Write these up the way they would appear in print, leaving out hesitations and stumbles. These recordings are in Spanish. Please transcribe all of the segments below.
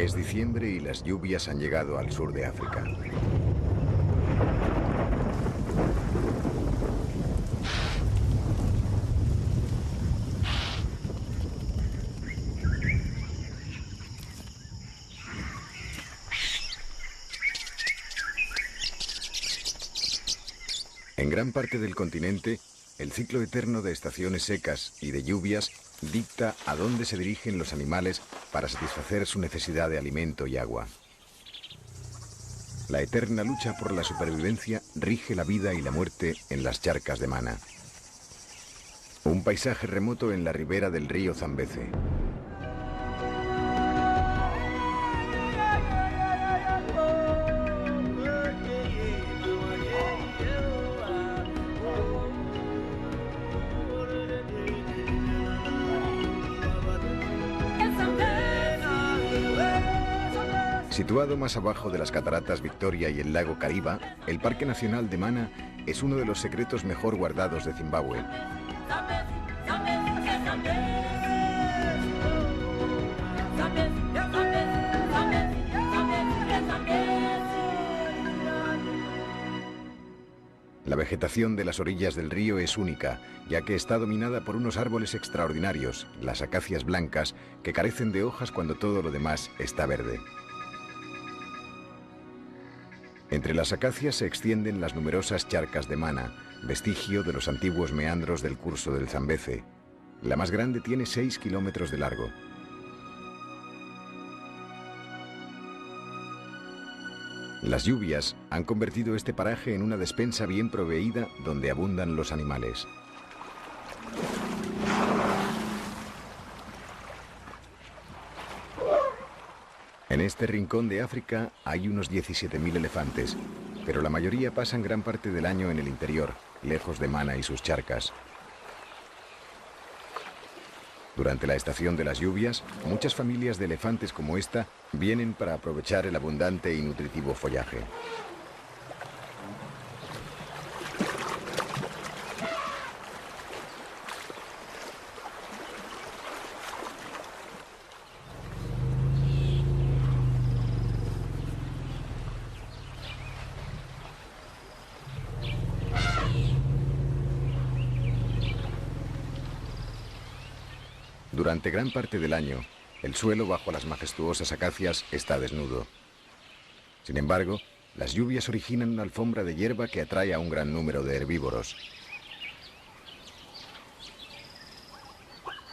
Es diciembre y las lluvias han llegado al sur de África. En gran parte del continente, el ciclo eterno de estaciones secas y de lluvias dicta a dónde se dirigen los animales para satisfacer su necesidad de alimento y agua. La eterna lucha por la supervivencia rige la vida y la muerte en las charcas de Mana. Un paisaje remoto en la ribera del río Zambeze. Situado más abajo de las cataratas Victoria y el lago Kariba, el Parque Nacional de Mana es uno de los secretos mejor guardados de Zimbabue. La vegetación de las orillas del río es única, ya que está dominada por unos árboles extraordinarios, las acacias blancas, que carecen de hojas cuando todo lo demás está verde. Entre las acacias se extienden las numerosas charcas de Mana, vestigio de los antiguos meandros del curso del Zambeze. La más grande tiene 6 kilómetros de largo. Las lluvias han convertido este paraje en una despensa bien proveída donde abundan los animales. En este rincón de África hay unos 17.000 elefantes, pero la mayoría pasan gran parte del año en el interior, lejos de Mana y sus charcas. Durante la estación de las lluvias, muchas familias de elefantes como esta vienen para aprovechar el abundante y nutritivo follaje. Durante gran parte del año, el suelo bajo las majestuosas acacias está desnudo. Sin embargo, las lluvias originan una alfombra de hierba que atrae a un gran número de herbívoros.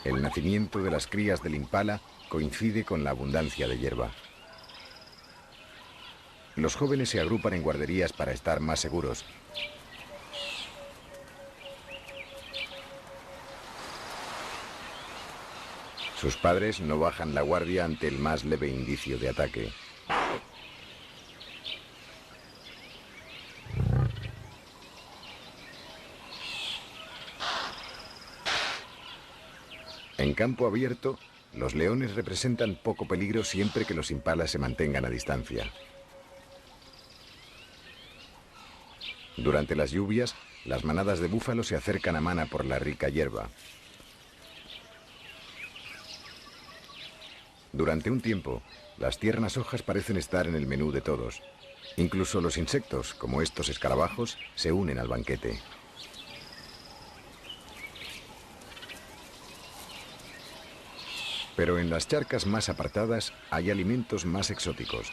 El nacimiento de las crías del impala coincide con la abundancia de hierba. Los jóvenes se agrupan en guarderías para estar más seguros. Sus padres no bajan la guardia ante el más leve indicio de ataque. En campo abierto, los leones representan poco peligro siempre que los impalas se mantengan a distancia. Durante las lluvias, las manadas de búfalo se acercan a Mana por la rica hierba. Durante un tiempo, las tiernas hojas parecen estar en el menú de todos. Incluso los insectos, como estos escarabajos, se unen al banquete. Pero en las charcas más apartadas hay alimentos más exóticos.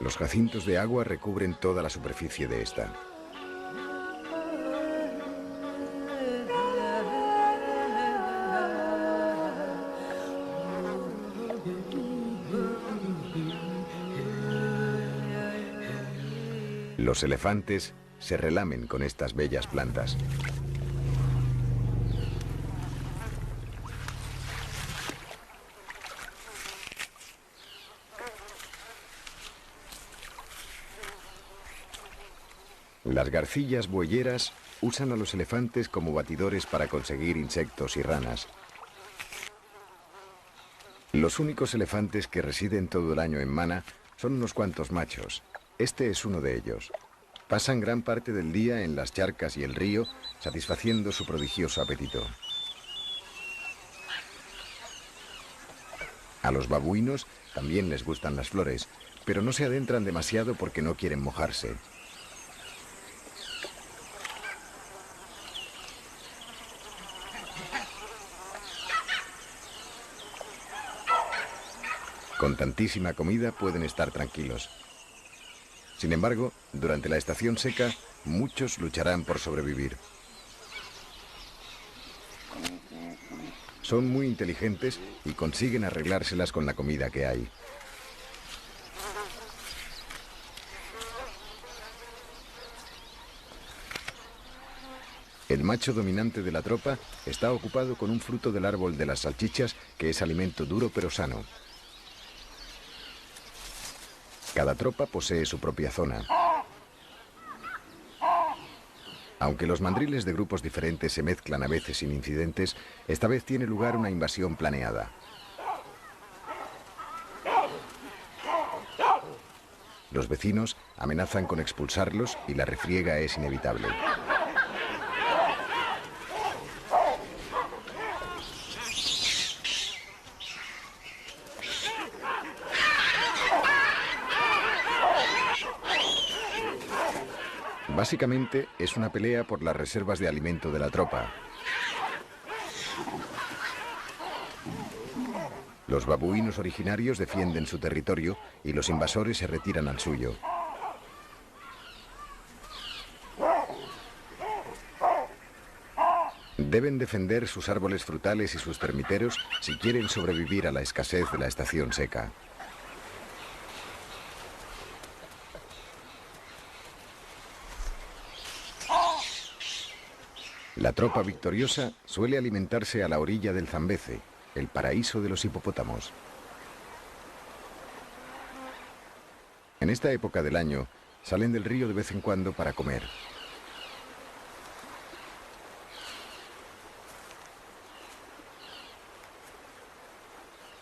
Los jacintos de agua recubren toda la superficie de esta. Los elefantes se relamen con estas bellas plantas. Las garcillas bueyeras usan a los elefantes como batidores para conseguir insectos y ranas. Los únicos elefantes que residen todo el año en Mana son unos cuantos machos. Este es uno de ellos. Pasan gran parte del día en las charcas y el río, satisfaciendo su prodigioso apetito. A los babuinos también les gustan las flores, pero no se adentran demasiado porque no quieren mojarse. Con tantísima comida pueden estar tranquilos. Sin embargo, durante la estación seca, muchos lucharán por sobrevivir. Son muy inteligentes y consiguen arreglárselas con la comida que hay. El macho dominante de la tropa está ocupado con un fruto del árbol de las salchichas, que es alimento duro pero sano. Cada tropa posee su propia zona. Aunque los mandriles de grupos diferentes se mezclan a veces sin incidentes, esta vez tiene lugar una invasión planeada. Los vecinos amenazan con expulsarlos y la refriega es inevitable. Básicamente es una pelea por las reservas de alimento de la tropa. Los babuinos originarios defienden su territorio y los invasores se retiran al suyo. Deben defender sus árboles frutales y sus termiteros si quieren sobrevivir a la escasez de la estación seca. La tropa victoriosa suele alimentarse a la orilla del Zambeze, el paraíso de los hipopótamos. En esta época del año, salen del río de vez en cuando para comer.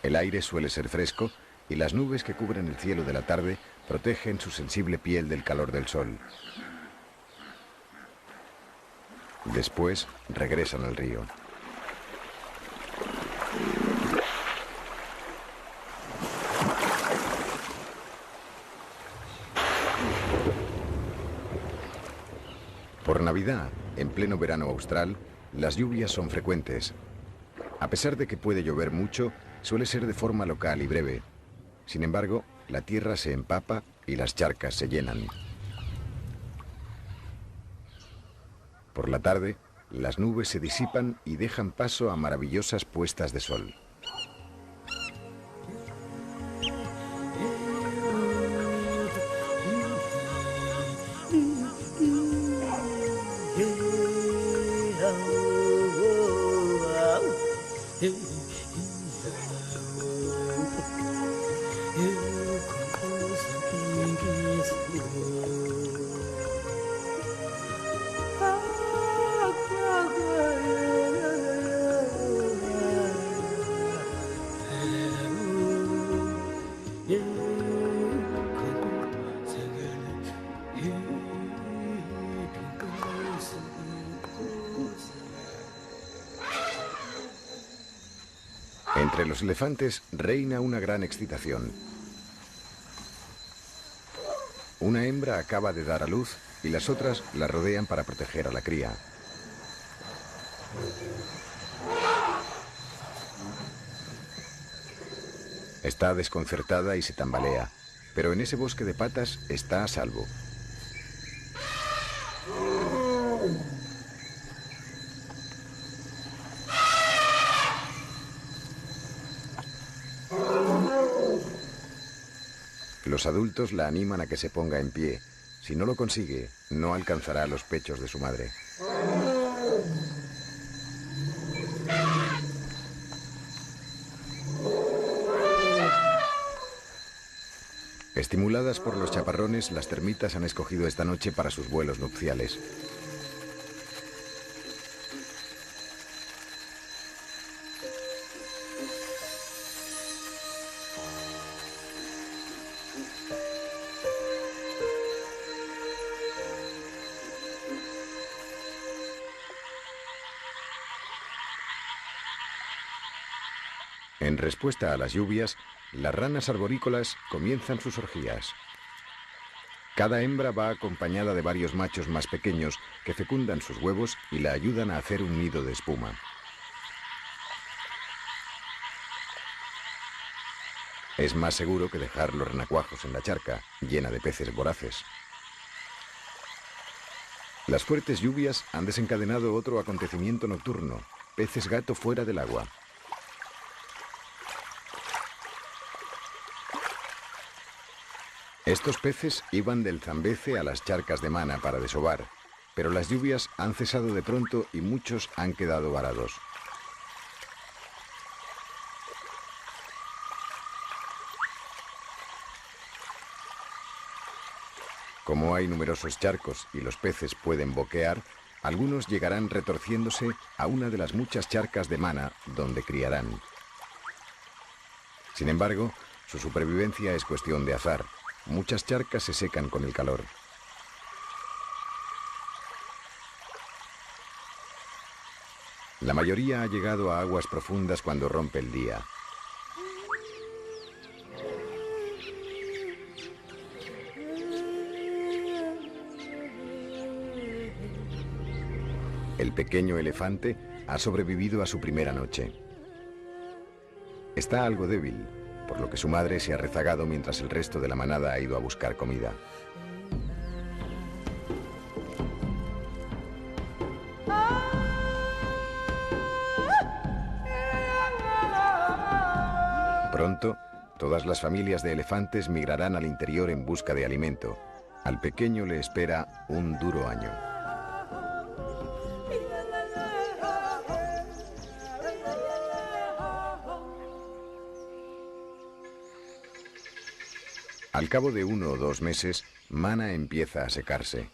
El aire suele ser fresco y las nubes que cubren el cielo de la tarde protegen su sensible piel del calor del sol. Después regresan al río. Por Navidad, en pleno verano austral, las lluvias son frecuentes. A pesar de que puede llover mucho, suele ser de forma local y breve. Sin embargo, la tierra se empapa y las charcas se llenan. Por la tarde, las nubes se disipan y dejan paso a maravillosas puestas de sol. Entre los elefantes reina una gran excitación. Una hembra acaba de dar a luz y las otras la rodean para proteger a la cría. Está desconcertada y se tambalea, pero en ese bosque de patas está a salvo. Los adultos la animan a que se ponga en pie. Si no lo consigue, no alcanzará los pechos de su madre. Estimuladas por los chaparrones, las termitas han escogido esta noche para sus vuelos nupciales. En respuesta a las lluvias, las ranas arborícolas comienzan sus orgías. Cada hembra va acompañada de varios machos más pequeños que fecundan sus huevos y la ayudan a hacer un nido de espuma. Es más seguro que dejar los renacuajos en la charca, llena de peces voraces. Las fuertes lluvias han desencadenado otro acontecimiento nocturno: peces gato fuera del agua. Estos peces iban del Zambeze a las charcas de Mana para desovar, pero las lluvias han cesado de pronto y muchos han quedado varados. Como hay numerosos charcos y los peces pueden boquear, algunos llegarán retorciéndose a una de las muchas charcas de Mana donde criarán. Sin embargo, su supervivencia es cuestión de azar. Muchas charcas se secan con el calor. La mayoría ha llegado a aguas profundas cuando rompe el día. El pequeño elefante ha sobrevivido a su primera noche. Está algo débil, por lo que su madre se ha rezagado mientras el resto de la manada ha ido a buscar comida. Pronto, todas las familias de elefantes migrarán al interior en busca de alimento. Al pequeño le espera un duro año. Al cabo de 1 o 2 meses, Mana empieza a secarse.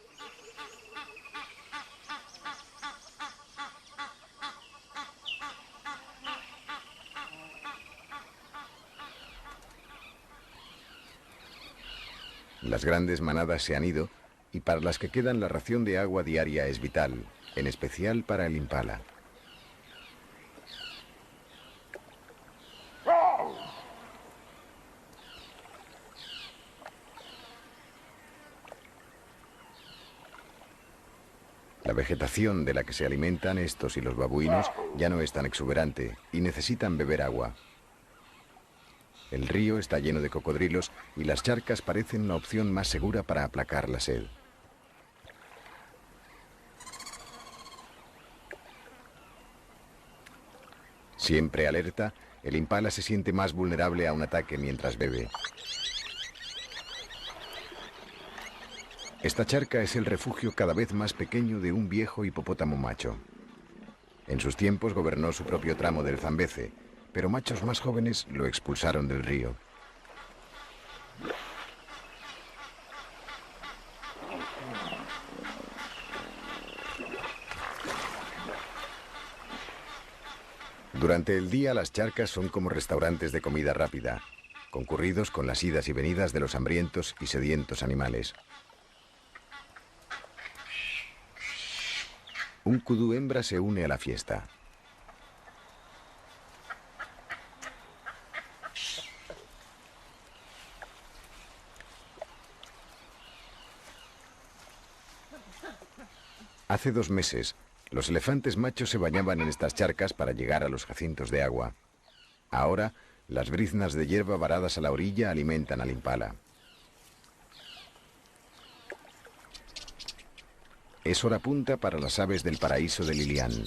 Las grandes manadas se han ido y para las que quedan la ración de agua diaria es vital, en especial para el impala. La vegetación de la que se alimentan estos y los babuinos ya no es tan exuberante y necesitan beber agua. El río está lleno de cocodrilos y las charcas parecen una opción más segura para aplacar la sed. Siempre alerta, el impala se siente más vulnerable a un ataque mientras bebe. Esta charca es el refugio cada vez más pequeño de un viejo hipopótamo macho. En sus tiempos gobernó su propio tramo del Zambeze, pero machos más jóvenes lo expulsaron del río. Durante el día las charcas son como restaurantes de comida rápida, concurridos con las idas y venidas de los hambrientos y sedientos animales. Un kudú hembra se une a la fiesta. Hace 2 meses, los elefantes machos se bañaban en estas charcas para llegar a los jacintos de agua. Ahora, las briznas de hierba varadas a la orilla alimentan al impala. Es hora punta para las aves del paraíso de Lilian.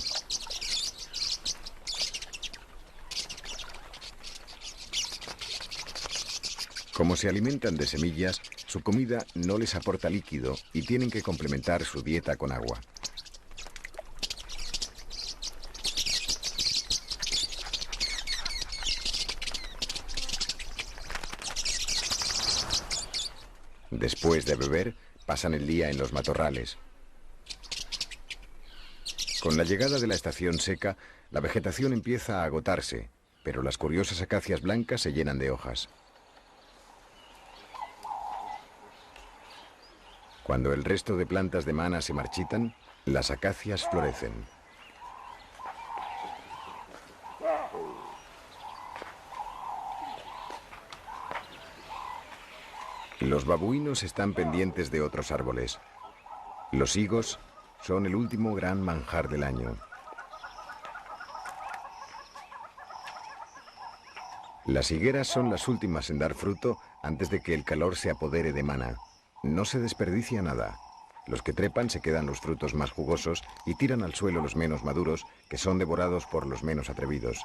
Como se alimentan de semillas, su comida no les aporta líquido y tienen que complementar su dieta con agua. Después de beber, pasan el día en los matorrales. Con la llegada de la estación seca, la vegetación empieza a agotarse, pero las curiosas acacias blancas se llenan de hojas. Cuando el resto de plantas de Mana se marchitan, las acacias florecen. Los babuinos están pendientes de otros árboles. Los higos son el último gran manjar del año. Las higueras son las últimas en dar fruto antes de que el calor se apodere de Mana. No se desperdicia nada. Los que trepan se quedan los frutos más jugosos y tiran al suelo los menos maduros, que son devorados por los menos atrevidos.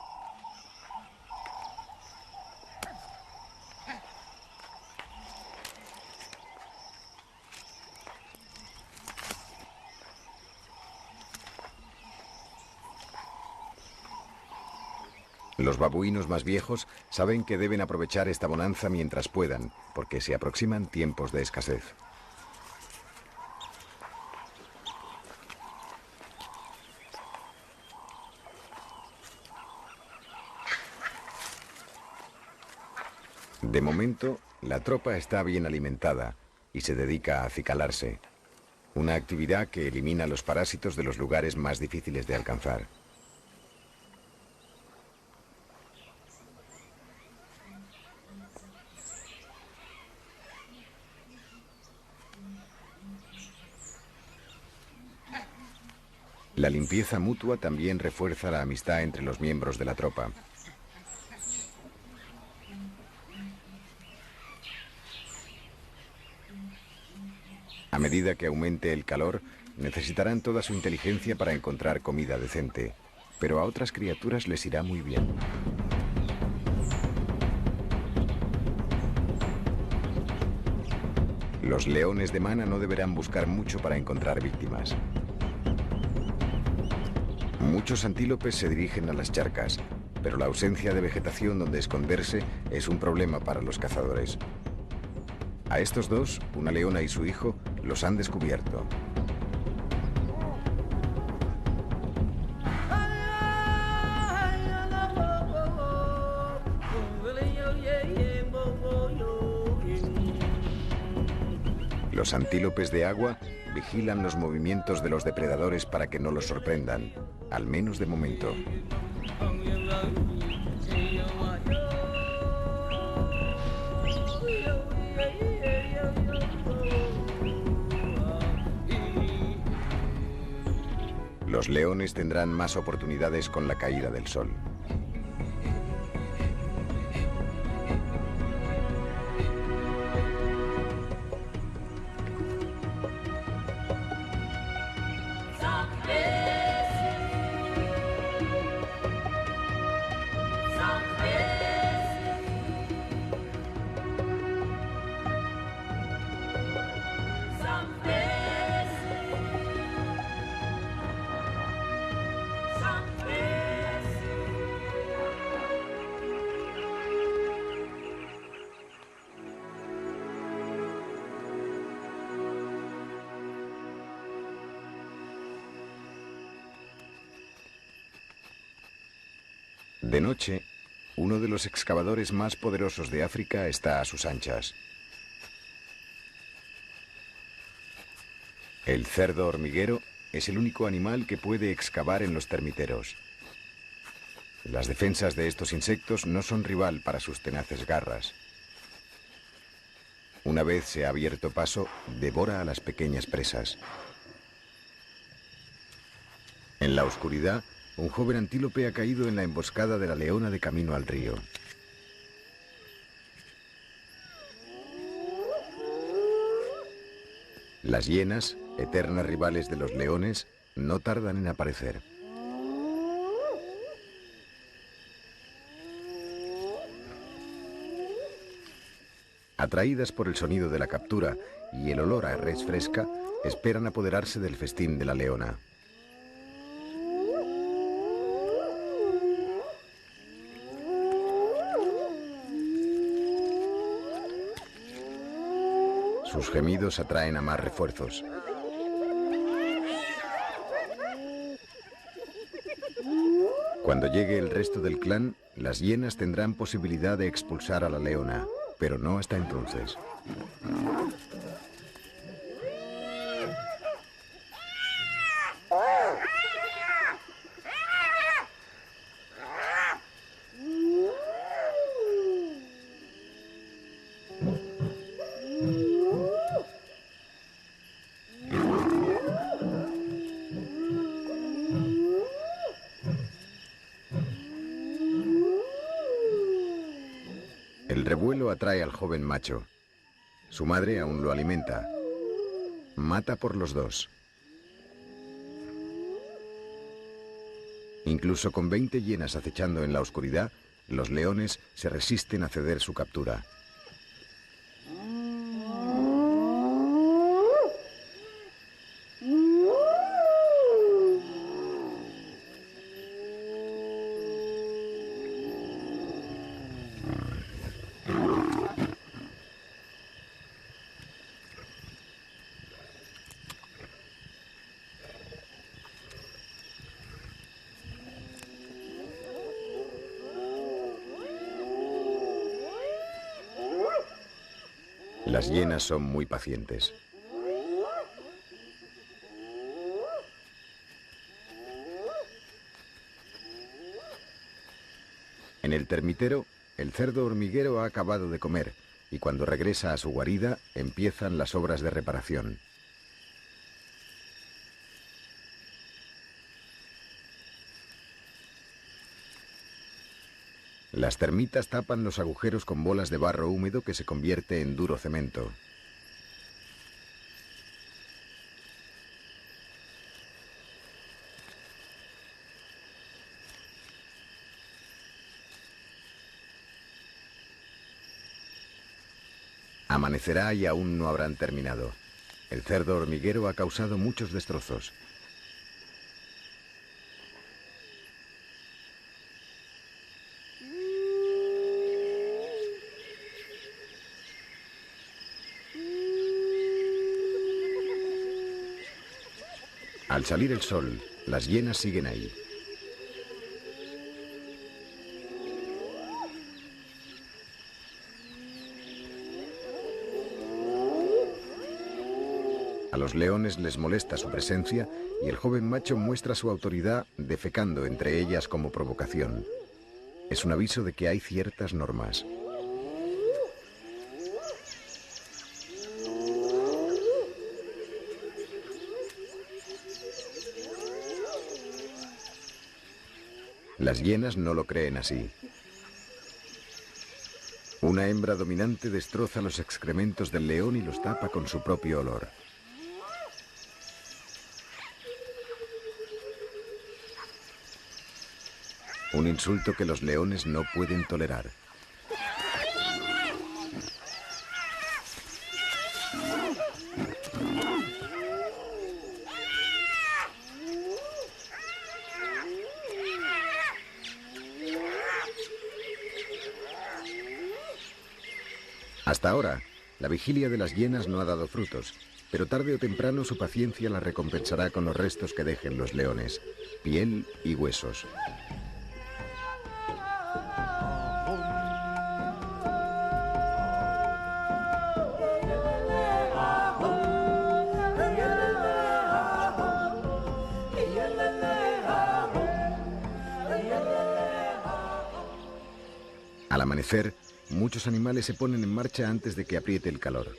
Los babuinos más viejos saben que deben aprovechar esta bonanza mientras puedan, porque se aproximan tiempos de escasez. De momento, la tropa está bien alimentada y se dedica a acicalarse, una actividad que elimina los parásitos de los lugares más difíciles de alcanzar. La limpieza mutua también refuerza la amistad entre los miembros de la tropa. A medida que aumente el calor, necesitarán toda su inteligencia para encontrar comida decente, pero a otras criaturas les irá muy bien. Los leones de Mana no deberán buscar mucho para encontrar víctimas. Muchos antílopes se dirigen a las charcas, pero la ausencia de vegetación donde esconderse es un problema para los cazadores. A estos dos, una leona y su hijo, los han descubierto. Los antílopes de agua vigilan los movimientos de los depredadores para que no los sorprendan, al menos de momento. Los leones tendrán más oportunidades con la caída del sol. De noche, uno de los excavadores más poderosos de África está a sus anchas. El cerdo hormiguero es el único animal que puede excavar en los termiteros. Las defensas de estos insectos no son rival para sus tenaces garras. Una vez se ha abierto paso, devora a las pequeñas presas. En la oscuridad, un joven antílope ha caído en la emboscada de la leona de camino al río. Las hienas, eternas rivales de los leones, no tardan en aparecer. Atraídas por el sonido de la captura y el olor a res fresca, esperan apoderarse del festín de la leona. Sus gemidos atraen a más refuerzos. Cuando llegue el resto del clan, las hienas tendrán posibilidad de expulsar a la leona, pero no hasta entonces. revuelo atrae al joven macho. Su madre aún lo alimenta. Mata por los dos. Incluso con 20 hienas acechando en la oscuridad, los leones se resisten a ceder su captura. Las hienas son muy pacientes. En el termitero, el cerdo hormiguero ha acabado de comer y cuando regresa a su guarida empiezan las obras de reparación. Las termitas tapan los agujeros con bolas de barro húmedo que se convierte en duro cemento. Amanecerá y aún no habrán terminado. El cerdo hormiguero ha causado muchos destrozos. Al salir el sol, las hienas siguen ahí. A los leones les molesta su presencia y el joven macho muestra su autoridad defecando entre ellas como provocación. Es un aviso de que hay ciertas normas. Las hienas no lo creen así. Una hembra dominante destroza los excrementos del león y los tapa con su propio olor. Un insulto que los leones no pueden tolerar. Hasta ahora, la vigilia de las hienas no ha dado frutos, pero tarde o temprano su paciencia la recompensará con los restos que dejen los leones, piel y huesos. Al amanecer, muchos animales se ponen en marcha antes de que apriete el calor.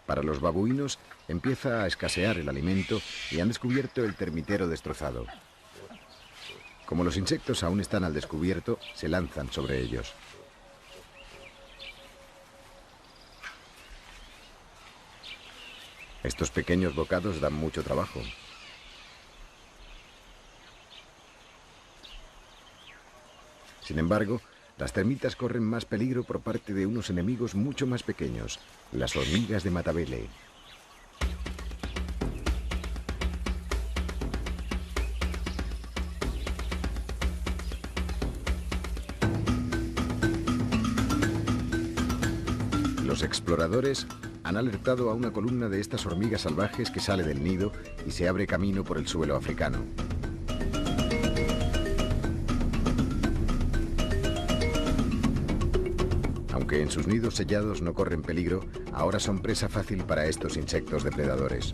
Para los babuinos empieza a escasear el alimento y han descubierto el termitero destrozado. Como los insectos aún están al descubierto, se lanzan sobre ellos. Estos pequeños bocados dan mucho trabajo. Sin embargo, las termitas corren más peligro por parte de unos enemigos mucho más pequeños, las hormigas de Matabele. Los exploradores han alertado a una columna de estas hormigas salvajes que sale del nido y se abre camino por el suelo africano. Aunque en sus nidos sellados no corren peligro, ahora son presa fácil para estos insectos depredadores.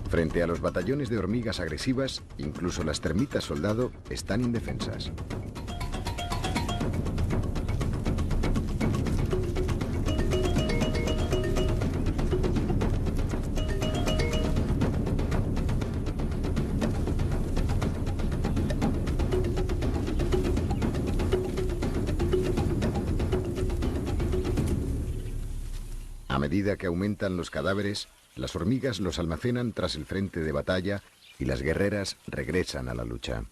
Frente a los batallones de hormigas agresivas, incluso las termitas soldado están indefensas. A medida que aumentan los cadáveres, las hormigas los almacenan tras el frente de batalla y las guerreras regresan a la lucha.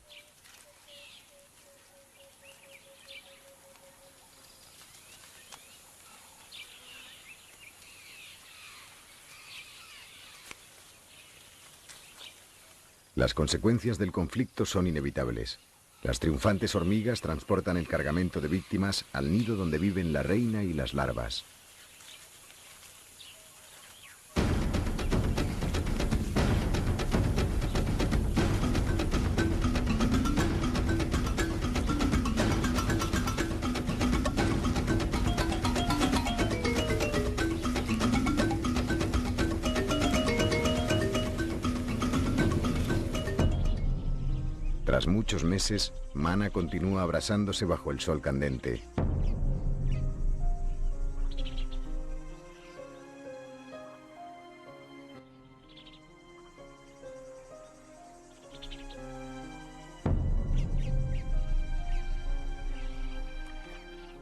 Las consecuencias del conflicto son inevitables. Las triunfantes hormigas transportan el cargamento de víctimas al nido donde viven la reina y las larvas. Tras muchos meses, Mana continúa abrasándose bajo el sol candente.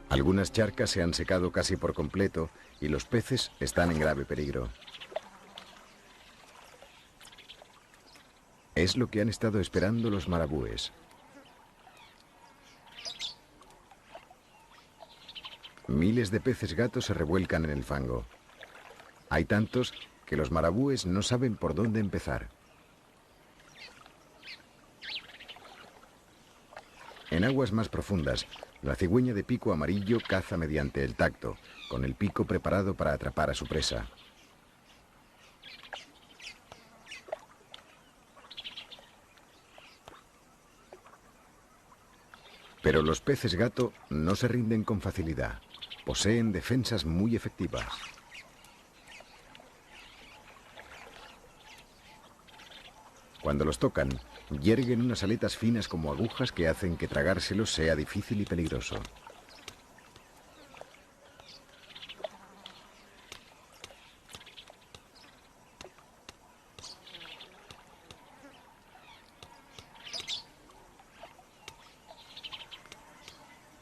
Algunas charcas se han secado casi por completo y los peces están en grave peligro. Es lo que han estado esperando los marabúes. Miles de peces gatos se revuelcan en el fango. Hay tantos que los marabúes no saben por dónde empezar. En aguas más profundas, la cigüeña de pico amarillo caza mediante el tacto, con el pico preparado para atrapar a su presa. Pero los peces gato no se rinden con facilidad. Poseen defensas muy efectivas. Cuando los tocan, yerguen unas aletas finas como agujas que hacen que tragárselos sea difícil y peligroso.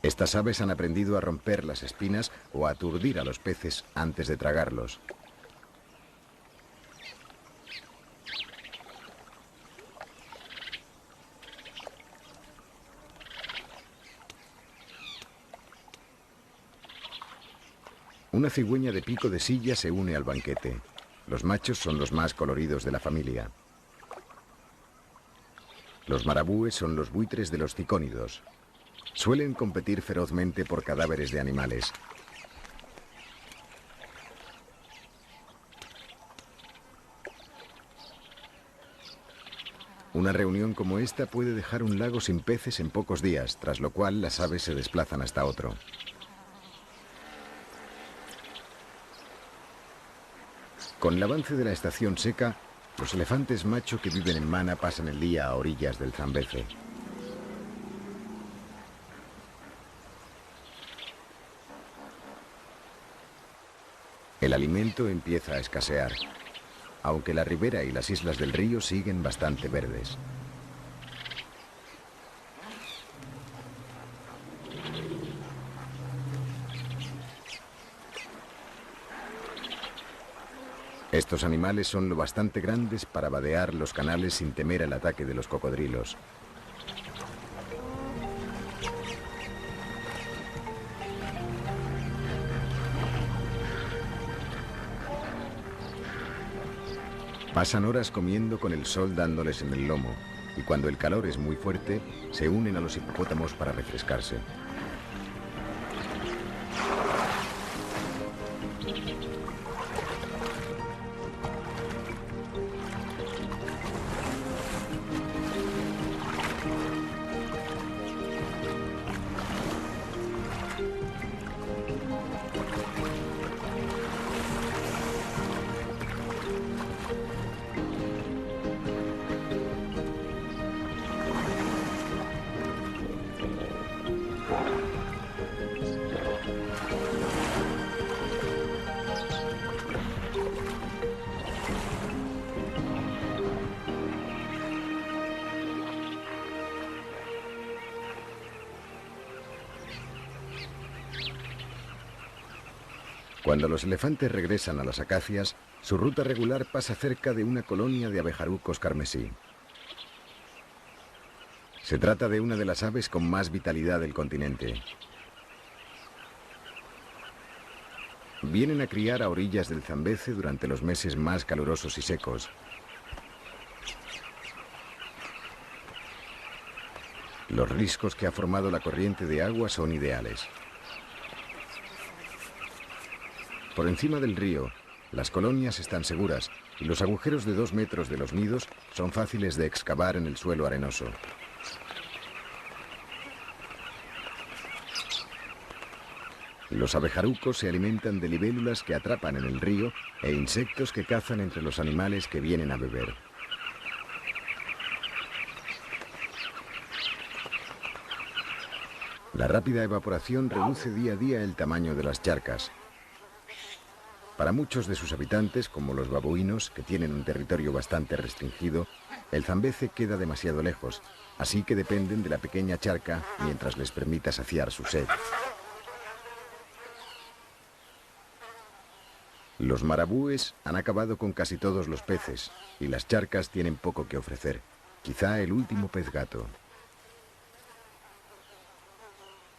Estas aves han aprendido a romper las espinas o a aturdir a los peces antes de tragarlos. Una cigüeña de pico de silla se une al banquete. Los machos son los más coloridos de la familia. Los marabúes son los buitres de los cicónidos. Suelen competir ferozmente por cadáveres de animales. Una reunión como esta puede dejar un lago sin peces en pocos días, tras lo cual las aves se desplazan hasta otro. Con el avance de la estación seca, los elefantes macho que viven en Mana pasan el día a orillas del Zambeze. El alimento empieza a escasear, aunque la ribera y las islas del río siguen bastante verdes. Estos animales son lo bastante grandes para vadear los canales sin temer el ataque de los cocodrilos. Pasan horas comiendo con el sol dándoles en el lomo, y cuando el calor es muy fuerte, se unen a los hipopótamos para refrescarse. Cuando los elefantes regresan a las acacias, su ruta regular pasa cerca de una colonia de abejarucos carmesí. Se trata de una de las aves con más vitalidad del continente. Vienen a criar a orillas del Zambeze durante los meses más calurosos y secos. Los riscos que ha formado la corriente de agua son ideales. Por encima del río, las colonias están seguras y los agujeros de 2 metros de los nidos son fáciles de excavar en el suelo arenoso. Los abejarucos se alimentan de libélulas que atrapan en el río e insectos que cazan entre los animales que vienen a beber. La rápida evaporación reduce día a día el tamaño de las charcas. Para muchos de sus habitantes, como los babuinos, que tienen un territorio bastante restringido, el Zambeze queda demasiado lejos, así que dependen de la pequeña charca mientras les permita saciar su sed. Los marabúes han acabado con casi todos los peces y las charcas tienen poco que ofrecer, quizá el último pez gato.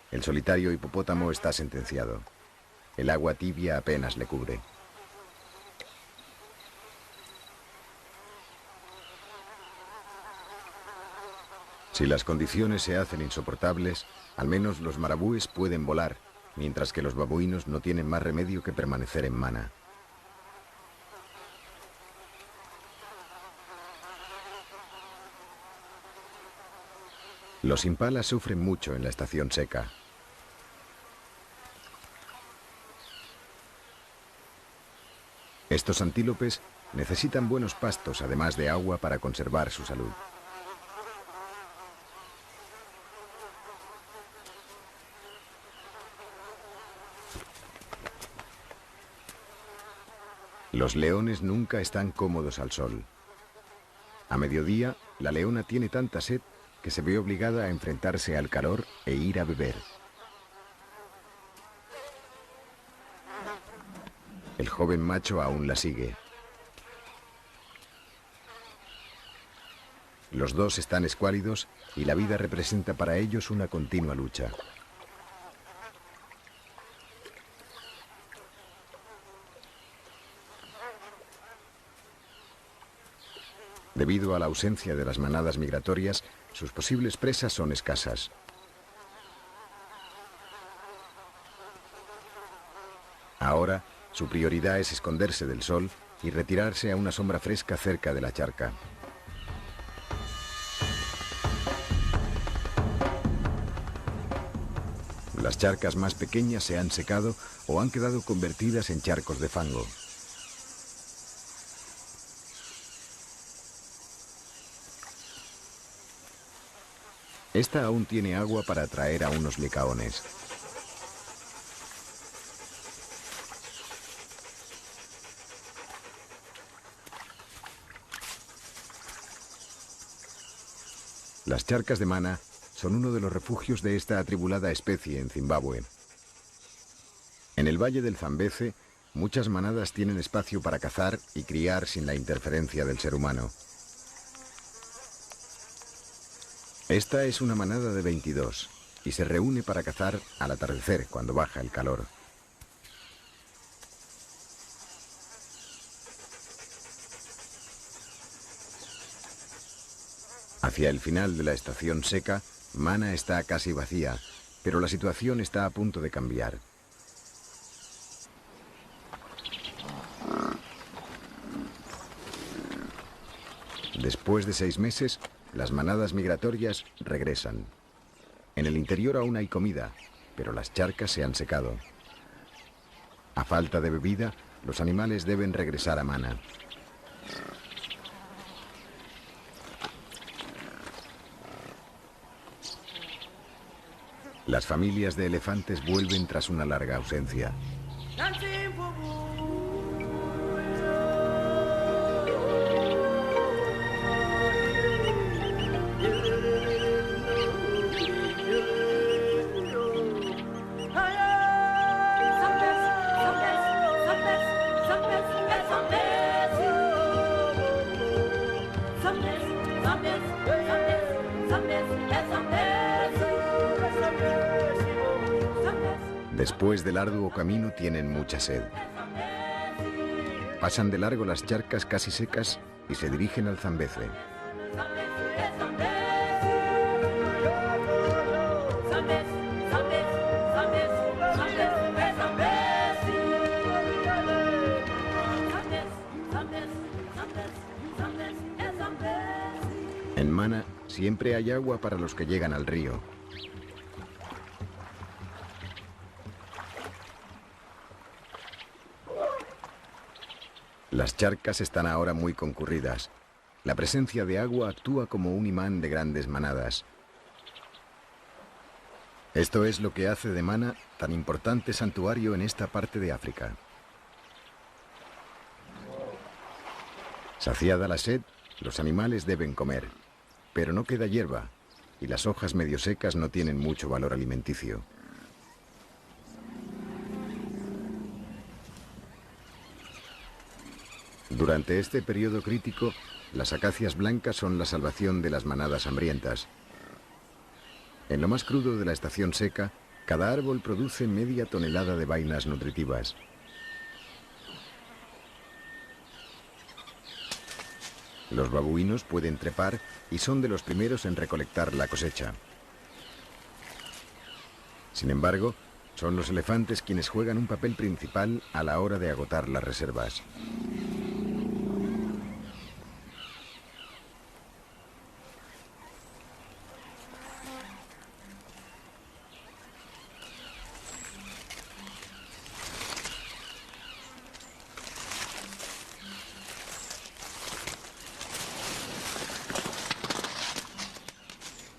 El solitario hipopótamo está sentenciado. El agua tibia apenas le cubre. Si las condiciones se hacen insoportables, al menos los marabúes pueden volar, mientras que los babuinos no tienen más remedio que permanecer en Mana. Los impalas sufren mucho en la estación seca. Estos antílopes necesitan buenos pastos, además de agua, para conservar su salud. Los leones nunca están cómodos al sol. A mediodía, la leona tiene tanta sed que se ve obligada a enfrentarse al calor e ir a beber. El joven macho aún la sigue. Los dos están escuálidos y la vida representa para ellos una continua lucha. Debido a la ausencia de las manadas migratorias, sus posibles presas son escasas. Ahora, su prioridad es esconderse del sol y retirarse a una sombra fresca cerca de la charca. Las charcas más pequeñas se han secado o han quedado convertidas en charcos de fango. Esta aún tiene agua para atraer a unos licaones. Las charcas de Mana son uno de los refugios de esta atribulada especie en Zimbabue. En el valle del Zambeze, muchas manadas tienen espacio para cazar y criar sin la interferencia del ser humano. Esta es una manada de 22 y se reúne para cazar al atardecer cuando baja el calor. Hacia el final de la estación seca, Mana está casi vacía, pero la situación está a punto de cambiar. Después de 6 meses, las manadas migratorias regresan. En el interior aún hay comida, pero las charcas se han secado. A falta de bebida, los animales deben regresar a Mana. Las familias de elefantes vuelven tras una larga ausencia. Después del arduo camino tienen mucha sed. Pasan de largo las charcas casi secas y se dirigen al Zambeze. En Mana siempre hay agua para los que llegan al río. Las charcas están ahora muy concurridas. La presencia de agua actúa como un imán de grandes manadas. Esto es lo que hace de Mana tan importante santuario en esta parte de África. Saciada la sed, los animales deben comer, pero no queda hierba y las hojas medio secas no tienen mucho valor alimenticio. Durante este periodo crítico, las acacias blancas son la salvación de las manadas hambrientas. En lo más crudo de la estación seca, cada árbol produce media tonelada de vainas nutritivas. Los babuinos pueden trepar y son de los primeros en recolectar la cosecha. Sin embargo, son los elefantes quienes juegan un papel principal a la hora de agotar las reservas.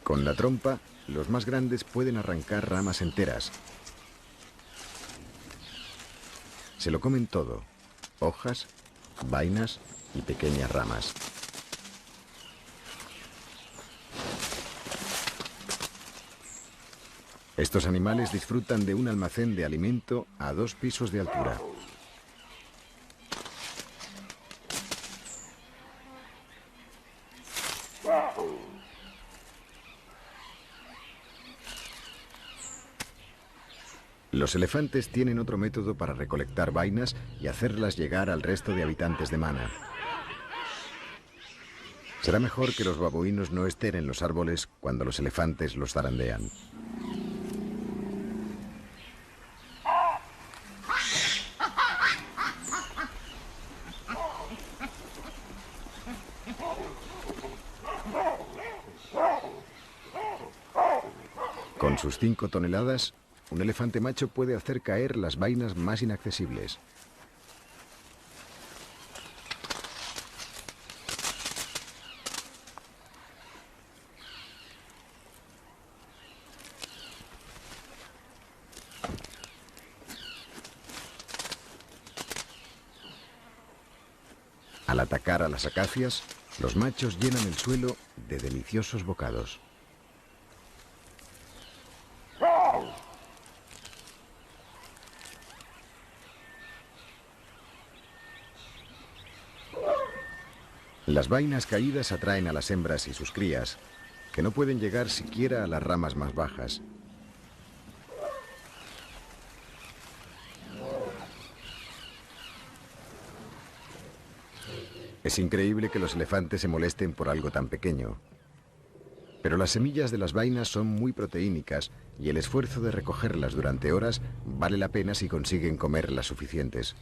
Con la trompa, los más grandes pueden arrancar ramas enteras. Se lo comen todo: hojas, vainas y pequeñas ramas. Estos animales disfrutan de un almacén de alimento a 2 pisos de altura. Los elefantes tienen otro método para recolectar vainas y hacerlas llegar al resto de habitantes de Mana. Será mejor que los babuinos no estén en los árboles cuando los elefantes los zarandean. Con sus 5 toneladas, un elefante macho puede hacer caer las vainas más inaccesibles. Al atacar a las acacias, los machos llenan el suelo de deliciosos bocados. Las vainas caídas atraen a las hembras y sus crías, que no pueden llegar siquiera a las ramas más bajas. Es increíble que los elefantes se molesten por algo tan pequeño. Pero las semillas de las vainas son muy proteínicas y el esfuerzo de recogerlas durante horas vale la pena si consiguen comer las suficientes.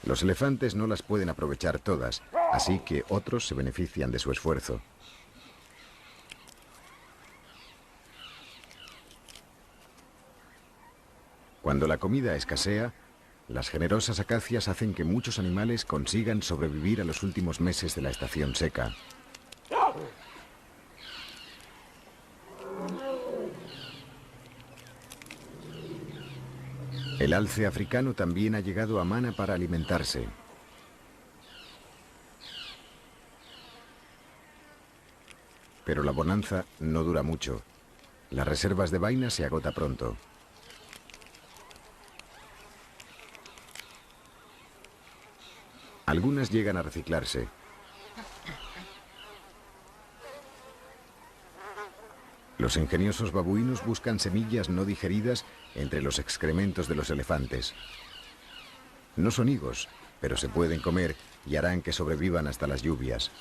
Los elefantes no las pueden aprovechar todas, así que otros se benefician de su esfuerzo. Cuando la comida escasea, las generosas acacias hacen que muchos animales consigan sobrevivir a los últimos meses de la estación seca. El alce africano también ha llegado a Mana para alimentarse. Pero la bonanza no dura mucho. Las reservas de vaina se agota pronto. Algunas llegan a reciclarse. Los ingeniosos babuinos buscan semillas no digeridas entre los excrementos de los elefantes. No son higos, pero se pueden comer y harán que sobrevivan hasta las lluvias.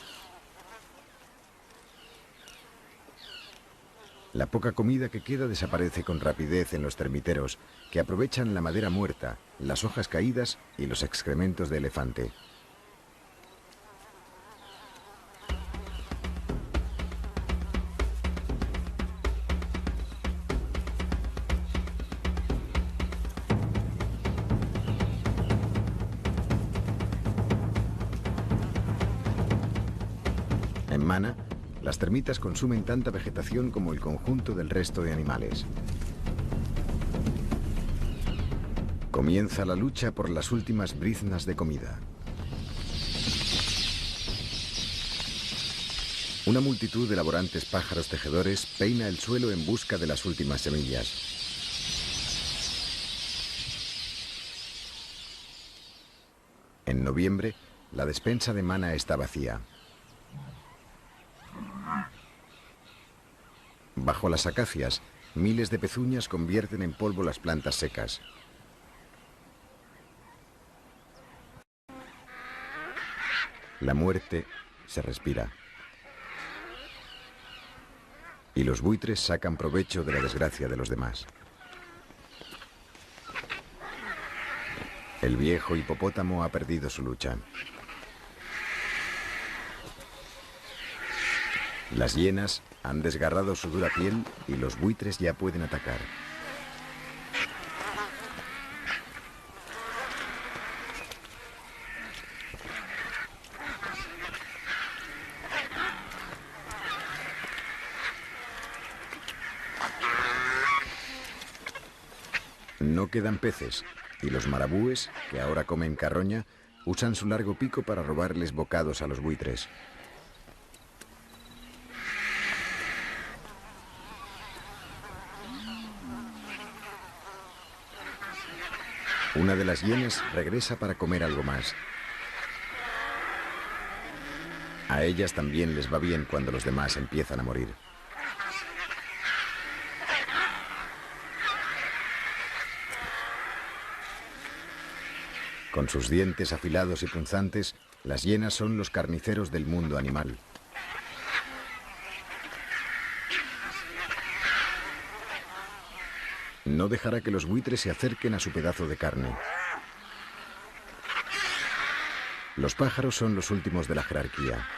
La poca comida que queda desaparece con rapidez en los termiteros, que aprovechan la madera muerta, las hojas caídas y los excrementos de elefante. En Mana, las termitas consumen tanta vegetación como el conjunto del resto de animales. Comienza la lucha por las últimas briznas de comida. Una multitud de laborantes pájaros tejedores peina el suelo en busca de las últimas semillas. En noviembre, la despensa de Mana está vacía. Bajo las acacias, miles de pezuñas convierten en polvo las plantas secas. La muerte se respira. Y los buitres sacan provecho de la desgracia de los demás. El viejo hipopótamo ha perdido su lucha. Las hienas han desgarrado su dura piel y los buitres ya pueden atacar. No quedan peces, y los marabúes, que ahora comen carroña, usan su largo pico para robarles bocados a los buitres. Una de las hienas regresa para comer algo más. A ellas también les va bien cuando los demás empiezan a morir. Con sus dientes afilados y punzantes, las hienas son los carniceros del mundo animal. No dejará que los buitres se acerquen a su pedazo de carne. Los pájaros son los últimos de la jerarquía.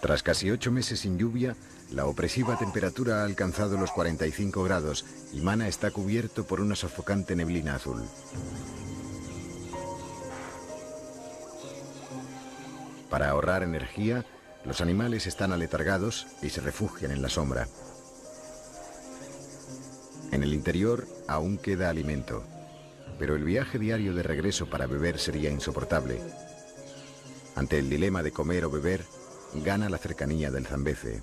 Tras casi 8 meses sin lluvia, la opresiva temperatura ha alcanzado los 45 grados y Mana está cubierto por una sofocante neblina azul. Para ahorrar energía, los animales están aletargados y se refugian en la sombra. En el interior aún queda alimento, pero el viaje diario de regreso para beber sería insoportable. Ante el dilema de comer o beber, gana la cercanía del Zambeze.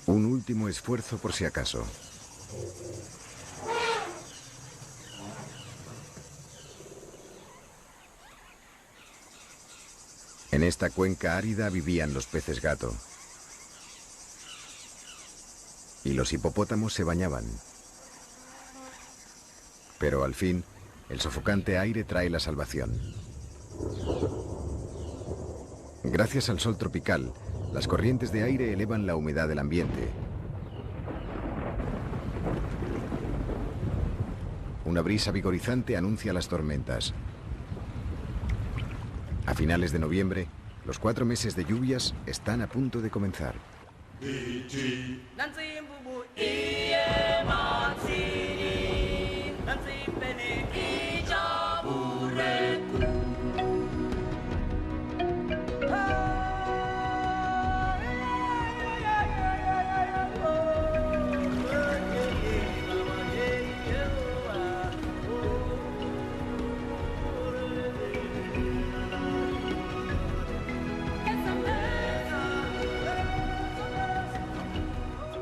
Un último esfuerzo por si acaso. En esta cuenca árida vivían los peces gato. Y los hipopótamos se bañaban. Pero al fin, el sofocante aire trae la salvación. Gracias al sol tropical, las corrientes de aire elevan la humedad del ambiente. Una brisa vigorizante anuncia las tormentas. A finales de noviembre, los 4 meses de lluvias están a punto de comenzar.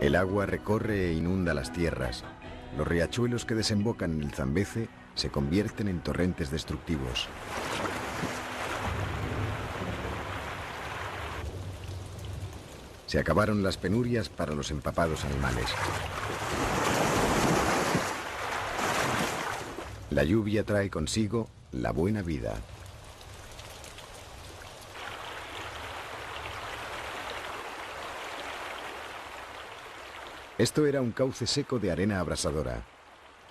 El agua recorre e inunda las tierras. Los riachuelos que desembocan en el Zambeze se convierten en torrentes destructivos. Se acabaron las penurias para los empapados animales. La lluvia trae consigo la buena vida. Esto era un cauce seco de arena abrasadora.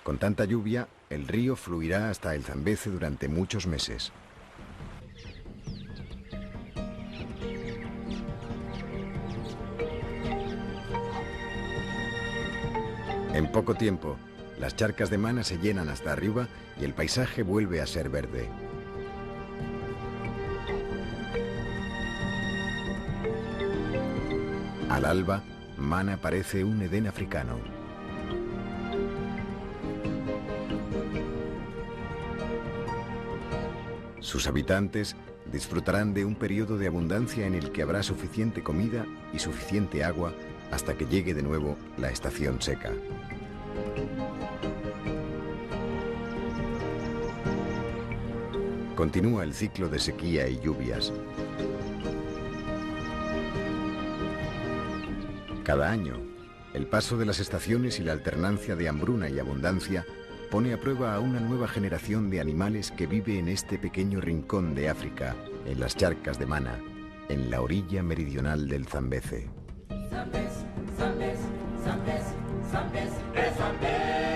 Con tanta lluvia, el río fluirá hasta el Zambeze durante muchos meses. En poco tiempo, las charcas de Mana se llenan hasta arriba y el paisaje vuelve a ser verde. Al alba, Mana parece un Edén africano. Sus habitantes disfrutarán de un periodo de abundancia en el que habrá suficiente comida y suficiente agua hasta que llegue de nuevo la estación seca. Continúa el ciclo de sequía y lluvias. Cada año, el paso de las estaciones y la alternancia de hambruna y abundancia pone a prueba a una nueva generación de animales que vive en este pequeño rincón de África, en las charcas de Mana, en la orilla meridional del Zambeze. Zambeze, Zambeze, Zambeze, Zambeze, Zambeze.